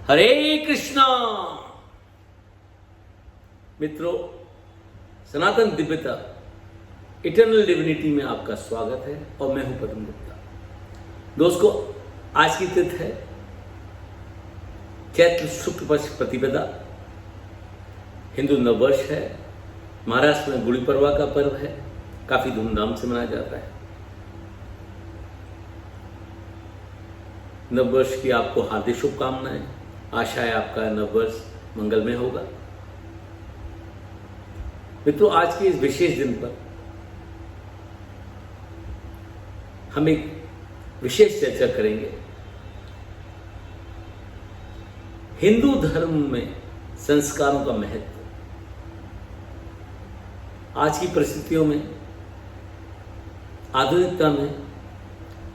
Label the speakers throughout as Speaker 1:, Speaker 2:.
Speaker 1: हरे कृष्णा। मित्रों, सनातन दिव्यता eternal divinity में आपका स्वागत है और मैं हूं पद्म गुप्ता। दोस्तों, आज की तिथि है चैत्र शुक्ल पक्ष प्रतिपदा। हिंदू नववर्ष है। महाराष्ट्र में गुड़ी पड़वा का पर्व है, काफी धूमधाम से मनाया जाता है। नववर्ष की आपको हार्दिक शुभकामनाएं। आशा है आपका नववर्ष मंगलमय होगा। मित्रों, आज के इस विशेष दिन पर हम एक विशेष चर्चा करेंगे। हिंदू धर्म में संस्कारों का महत्व। आज की परिस्थितियों में, आधुनिकता में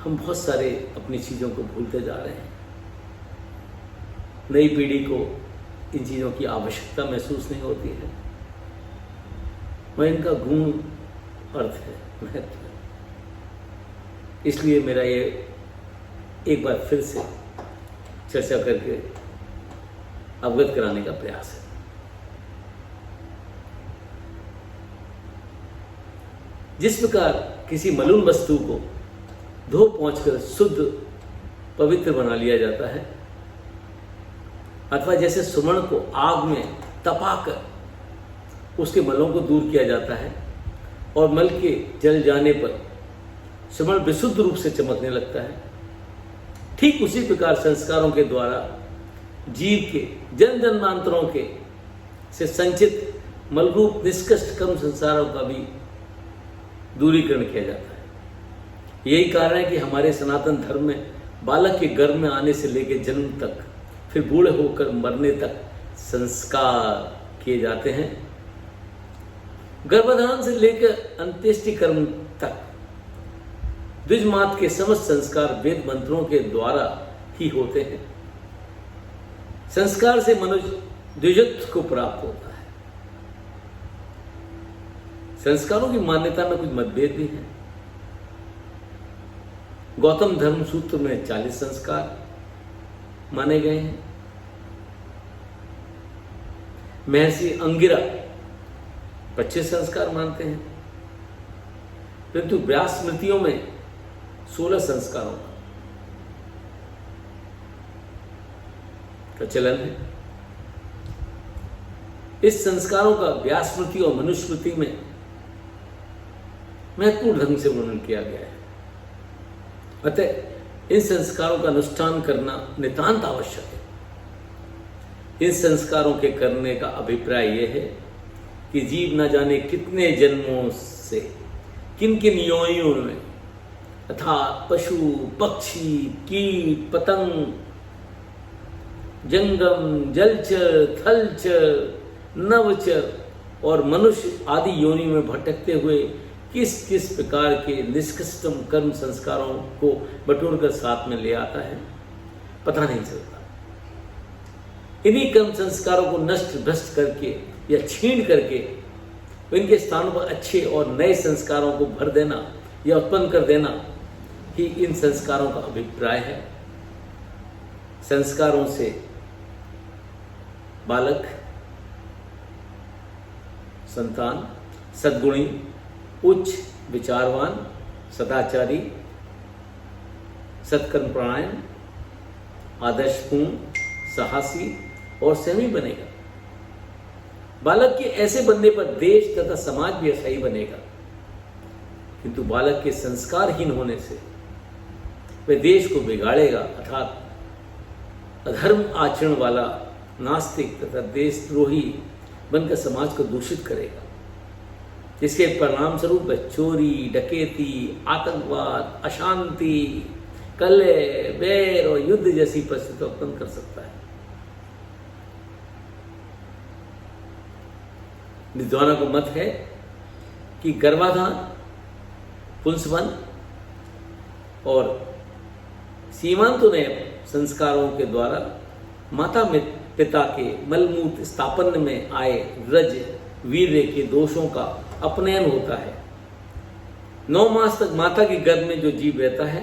Speaker 1: हम बहुत सारे अपनी चीजों को भूलते जा रहे हैं। नई पीढ़ी को इन चीजों की आवश्यकता महसूस नहीं होती है। वह इनका गुण अर्थ है, महत्व है। इसलिए मेरा ये एक बार फिर से चर्चा करके अवगत कराने का प्रयास है। जिस प्रकार किसी मलिन वस्तु को धो पोंछकर शुद्ध पवित्र बना लिया जाता है, अथवा जैसे सुवर्ण को आग में तपाकर उसके मलों को दूर किया जाता है और मल के जल जाने पर सुवर्ण विशुद्ध रूप से चमकने लगता है, ठीक उसी प्रकार संस्कारों के द्वारा जीव के जन जन्मांतरों के से संचित मलरूप निष्कृष्ट कर्म संसारों का भी दूरीकरण किया जाता है। यही कारण है कि हमारे सनातन धर्म में बालक के गर्भ में आने से लेकर जन्म तक, फिर बूढ़े होकर मरने तक संस्कार किए जाते हैं। गर्भधारण से लेकर अंत्येष्टि कर्म तक द्विजमात के समस्त संस्कार वेद मंत्रों के द्वारा ही होते हैं। संस्कार से मनुष्य द्विजत्व को प्राप्त होता है। संस्कारों की मान्यता में कुछ मतभेद भी हैं। गौतम धर्म सूत्र में 40 संस्कार माने गए हैं। महर्षि अंगिरा 25 संस्कार मानते हैं, परंतु व्यास स्मृतियों में 16 संस्कारों का चलन है। इस संस्कारों का व्यास स्मृति और मनुस्मृति में महत्वपूर्ण ढंग से वर्णन किया गया है। अतः इन संस्कारों का अनुष्ठान करना नितांत आवश्यक है। इन संस्कारों के करने का अभिप्राय यह है कि जीव न जाने कितने जन्मों से किन किन योनियों में अर्थात पशु, पक्षी, कीट, पतंग, जंगम, जलचर, थलचर, नवचर और मनुष्य आदि योनि में भटकते हुए किस किस प्रकार के निष्कृष्टम कर्म संस्कारों को बटोरकर साथ में ले आता है, पता नहीं चलता। इन्हीं कर्म संस्कारों को नष्ट भ्रष्ट करके या छीन करके इनके स्थानों पर अच्छे और नए संस्कारों को भर देना या उत्पन्न कर देना ही इन संस्कारों का अभिप्राय है। संस्कारों से बालक, संतान सद्गुणी, उच्च विचारवान, सदाचारी, सत्कर्मपरायण, आदर्शपूर्ण, साहसी और संयमी बनेगा। बालक के ऐसे बनने पर देश तथा समाज भी ऐसा ही बनेगा। किंतु बालक के संस्कारहीन होने से वह देश को बिगाड़ेगा, अर्थात अधर्म आचरण वाला नास्तिक तथा देशद्रोही बनकर समाज को दूषित करेगा। जिसके परिणाम स्वरूप चोरी, डकैती, आतंकवाद, अशांति, कलह, बैर और युद्ध जैसी परिस्थिति उत्पन्न कर सकता है। विद्वानों का मत है कि गर्भाधान, पुंसवन और सीमांतोनय संस्कारों के द्वारा माता पिता के मलमूत्र स्थापन में आए रज वीर्य के दोषों का अपनयन होता है। 9 मास तक माता के गर्भ में जो जीव रहता है,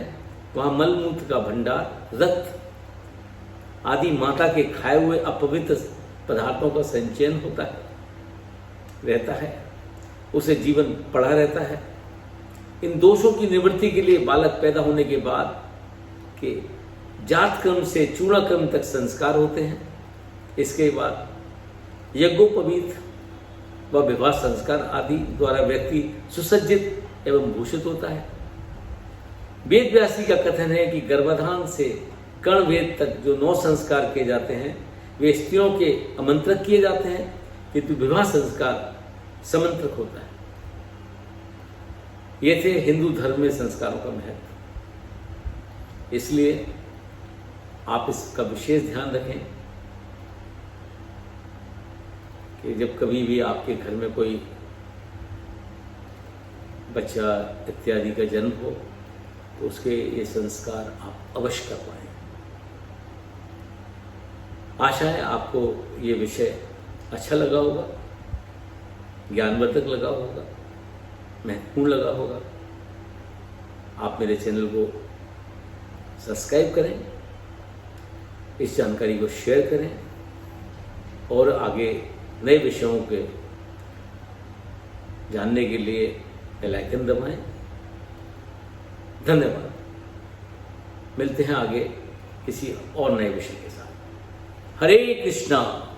Speaker 1: वहां मलमूत्र का भंडार, रक्त आदि माता के खाए हुए अपवित्र पदार्थों का संचयन होता है, रहता है, उसे जीवन पड़ा रहता है। इन दोषों की निवृत्ति के लिए बालक पैदा होने के बाद के जात क्रम से चूड़ाक्रम तक संस्कार होते हैं। इसके बाद यज्ञोपवीत व विवाह संस्कार आदि द्वारा व्यक्ति सुसज्जित एवं भूषित होता है। वेद व्यास जी का कथन है कि गर्भाधान से कर्ण वेद तक जो 9 संस्कार किए जाते हैं वे स्त्रियों के आमंत्रक किए जाते हैं, किंतु विवाह संस्कार समंत्रक होता है। ये थे हिंदू धर्म में संस्कारों का महत्व। इसलिए आप इसका विशेष ध्यान रखें कि जब कभी भी आपके घर में कोई बच्चा इत्यादि का जन्म हो तो उसके ये संस्कार आप अवश्य करवाएं। आशा है आपको ये विषय अच्छा लगा होगा, ज्ञानवर्धक लगा होगा, महत्वपूर्ण लगा होगा। आप मेरे चैनल को सब्सक्राइब करें, इस जानकारी को शेयर करें और आगे नए विषयों के जानने के लिए बेल आइकन दबाएं। धन्यवाद। मिलते हैं आगे किसी और नए विषय के साथ। हरे कृष्णा।